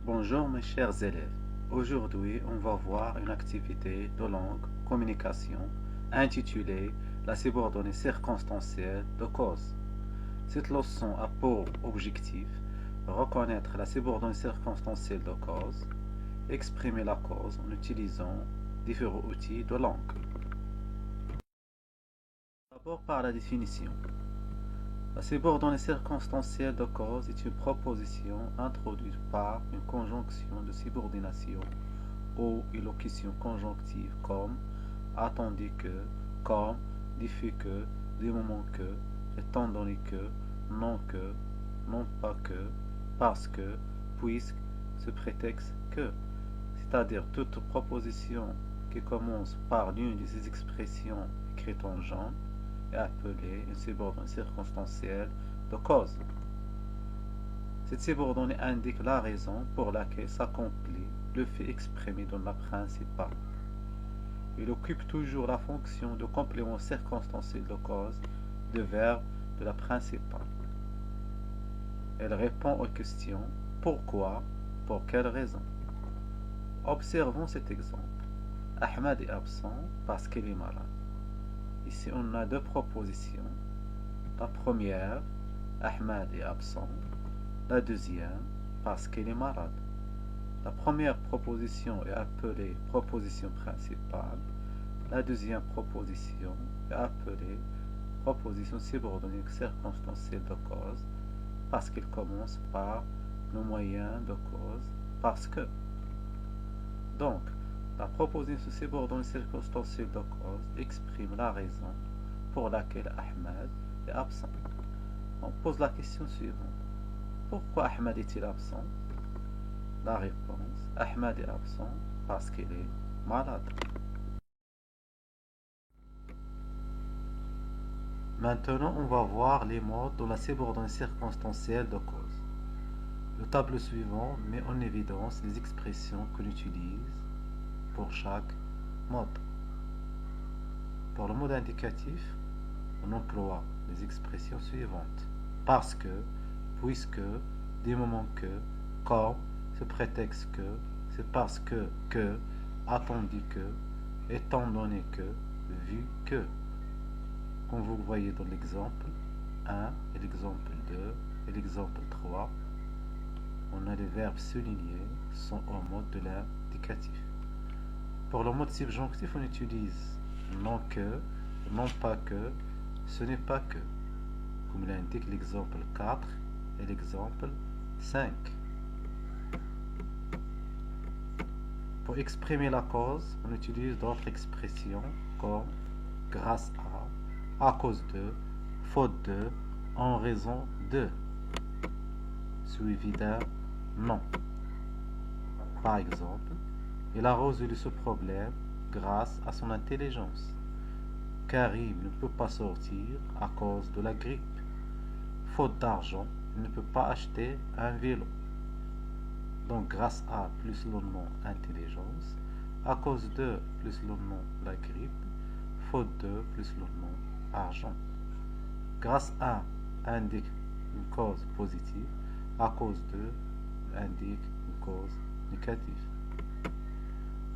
Bonjour mes chers élèves. Aujourd'hui, on va voir une activité de langue communication intitulée La subordonnée circonstancielle de cause. Cette leçon a pour objectif reconnaître la subordonnée circonstancielle de cause, exprimer la cause en utilisant différents outils de langue. D'abord par la définition. La subordonnée circonstancielle de cause est une proposition introduite par une conjonction de subordination ou une locution conjonctive comme attendu que, comme, du fait que, du moment que, étant donné que, non que, non pas que, parce que, puisque, ce prétexte que, c'est-à-dire toute proposition qui commence par l'une de ces expressions écrites en jaune est appelée une subordonnée circonstancielle de cause. Cette subordonnée indique la raison pour laquelle s'accomplit le fait exprimé dans la principale. Il occupe toujours la fonction de complément circonstanciel de cause du verbe de la principale. Elle répond aux questions pourquoi, pour quelle raison. Observons cet exemple. Ahmed est absent parce qu'il est malade. Ici, on a deux propositions. La première, Ahmed est absent. La deuxième, parce qu'il est malade. La première proposition est appelée proposition principale. La deuxième proposition est appelée proposition subordonnée circonstancielle de cause parce qu'elle commence par le moyen de cause parce que. Donc, la proposition subordonnée circonstancielle de cause exprime la raison pour laquelle Ahmed est absent. On pose la question suivante. Pourquoi Ahmed est-il absent? La réponse, Ahmed est absent parce qu'il est malade. Maintenant, on va voir les modes de la subordonnée circonstancielle de cause. Le tableau suivant met en évidence les expressions qu'on utilise pour chaque mode. Pour le mode indicatif, on emploie les expressions suivantes. Parce que, puisque, du moment que, comme, ce prétexte que, c'est parce que, attendu que, étant donné que, vu que. Comme vous le voyez dans l'exemple 1 et l'exemple 2 et l'exemple 3, on a les verbes soulignés sont au mode de l'indicatif. Pour le mode subjonctif, on utilise non que, non pas que, ce n'est pas que, comme l'indique l'exemple 4 et l'exemple 5. Pour exprimer la cause, on utilise d'autres expressions comme grâce à cause de, faute de, en raison de, suivi d'un non. Par exemple, il a résolu ce problème grâce à son intelligence. Karim ne peut pas sortir à cause de la grippe. Faute d'argent, il ne peut pas acheter un vélo. Donc grâce à plus le nom intelligence, à cause de plus le nom la grippe, faute de plus le nom argent. Grâce à indique une cause positive, à cause de indique une cause négative.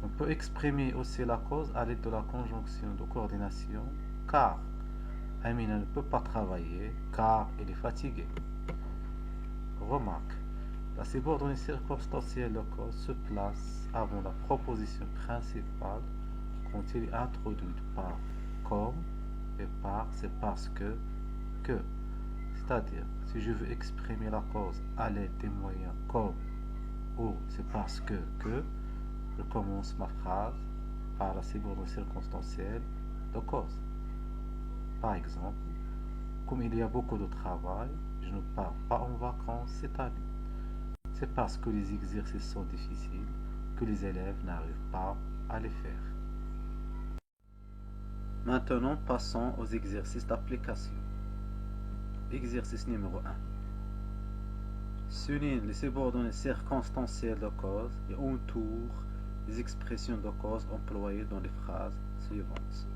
On peut exprimer aussi la cause à l'aide de la conjonction de coordination car Amina ne peut pas travailler car elle est fatiguée. Remarque, la subordonnée circonstancielle de cause se place avant la proposition principale quand elle est introduite par comme et par c'est parce que. C'est-à-dire, si je veux exprimer la cause à l'aide des moyens comme ou c'est parce que, je commence ma phrase par la subordonnée circonstancielle de cause. Par exemple, comme il y a beaucoup de travail, je ne pars pas en vacances cette année. C'est parce que les exercices sont difficiles que les élèves n'arrivent pas à les faire. Maintenant, passons aux exercices d'application. Exercice numéro 1. Souligne les subordonnées circonstancielles de cause et entoure les expressions de cause employées dans les phrases suivantes.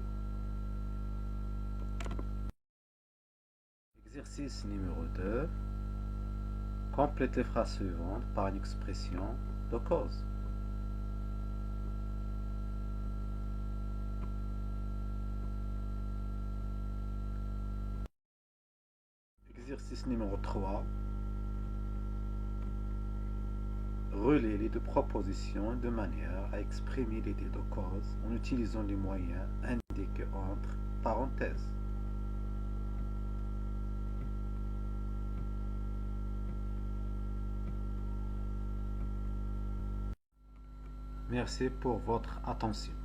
Exercice numéro 2. Complète les phrases suivantes par une expression de cause. Exercice numéro 3. Relie les deux propositions de manière à exprimer l'idée de cause en utilisant les moyens indiqués entre parenthèses. Merci pour votre attention.